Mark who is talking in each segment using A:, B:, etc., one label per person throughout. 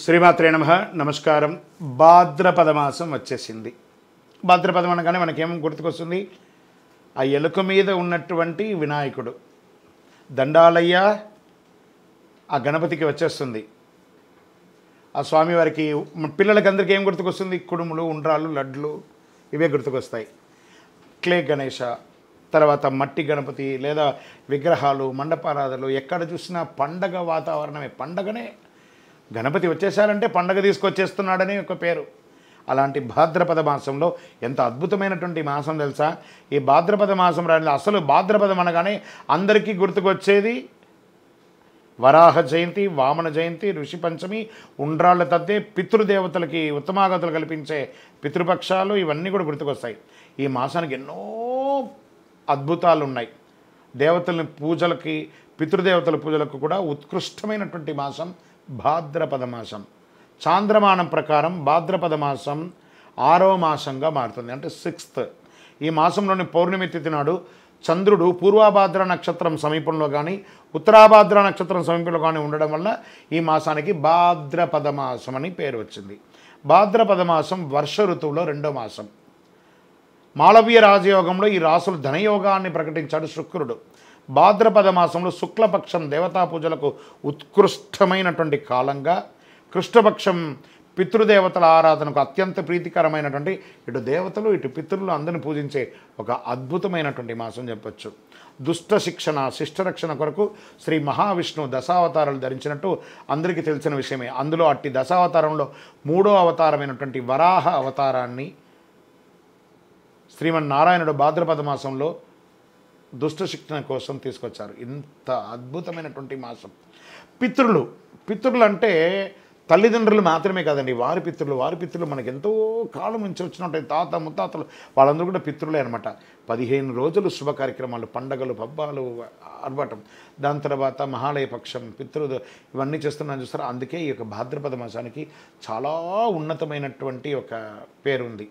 A: శ్రీమాత్రే నమః. నమస్కారం. భాద్రపద మాసం వచ్చేసింది. భాద్రపదం అనగానే మనకేం గుర్తుకొస్తుంది? ఆ ఎలుక మీద ఉన్నటువంటి వినాయకుడు దండాలయ్య ఆ గణపతికి వచ్చేస్తుంది. ఆ స్వామివారికి పిల్లలకి అందరికీ ఏం గుర్తుకొస్తుంది? కుడుములు, ఉండ్రాళ్ళు, లడ్లు ఇవే గుర్తుకొస్తాయి. క్లే గణేష, తర్వాత మట్టి గణపతి లేదా విగ్రహాలు, మండపారాధనలు, ఎక్కడ చూసినా పండగ వాతావరణమే. పండగనే, గణపతి వచ్చేసారంటే పండగ తీసుకొచ్చేస్తున్నాడని ఒక పేరు. అలాంటి భాద్రపద మాసంలో ఎంత అద్భుతమైనటువంటి మాసం తెలుసా? ఈ భాద్రపద మాసం రాని అసలు భాద్రపదం అనగానే అందరికీ గుర్తుకొచ్చేది వరాహ జయంతి, వామన జయంతి, ఋషి పంచమి, ఉండ్రాళ్ళ తద్దే, పితృదేవతలకి ఉత్తమాగతులు కల్పించే పితృపక్షాలు, ఇవన్నీ కూడా గుర్తుకొస్తాయి. ఈ మాసానికి ఎన్నో అద్భుతాలు ఉన్నాయి. దేవతల పూజలకి, పితృదేవతల పూజలకు కూడా ఉత్కృష్టమైనటువంటి మాసం భాద్రపద మాసం. చాంద్రమానం ప్రకారం భాద్రపద మాసం 6వ మాసంగా మారుతుంది, అంటే 6th. ఈ మాసంలోని పౌర్ణమి తిథి నాడు చంద్రుడు పూర్వభాద్ర నక్షత్రం సమీపంలో కానీ ఉత్తరాభాద్ర నక్షత్రం సమీపంలో కానీ ఉండడం వల్ల ఈ మాసానికి భాద్రపద మాసం అని పేరు వచ్చింది. భాద్రపద మాసం వర్ష ఋతువులో 2వ మాసం. మాళవీయ రాజయోగంలో ఈ రాసులు ధనయోగాన్ని ప్రకటించాడు శుక్రుడు. భాద్రపద మాసంలో శుక్లపక్షం దేవతా పూజలకు ఉత్కృష్టమైనటువంటి కాలంగా, కృష్ణపక్షం పితృదేవతల ఆరాధనకు అత్యంత ప్రీతికరమైనటువంటి, ఇటు దేవతలు ఇటు పితృలు అందరిని పూజించే ఒక అద్భుతమైనటువంటి మాసం చెప్పొచ్చు. దుష్ట శిక్షణ, శిష్టరక్షణ కొరకు శ్రీ మహావిష్ణువు దశావతారాలు ధరించినట్టు అందరికీ తెలిసిన విషయమే. అందులో అట్టి దశావతారంలో 3వ అవతారమైనటువంటి వరాహ అవతారాన్ని శ్రీమన్నారాయణుడు భాద్రపద మాసంలో దుష్ట శిక్షణ కోసం తీసుకొచ్చారు. ఇంత అద్భుతమైనటువంటి మాసం. పితృలు అంటే తల్లిదండ్రులు మాత్రమే కాదండి, వారి పితృలు మనకు ఎంతో కాలం నుంచి వచ్చినట్టు తాత ముత్తాతలు, వాళ్ళందరూ కూడా పితృలే అనమాట. 15 రోజులు శుభ కార్యక్రమాలు, పండగలు, పబ్బాలు ఆర్భాటం. దాని తర్వాత మహాలయ పక్షం, ఇవన్నీ చేస్తున్నాను చూస్తారా. అందుకే ఈ యొక్క భాద్రపద మాసానికి చాలా ఉన్నతమైనటువంటి ఒక పేరుంది.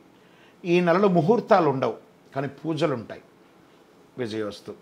A: ఈ నెలలో ముహూర్తాలు ఉండవు, కానీ పూజలు ఉంటాయి. విజయోస్తు.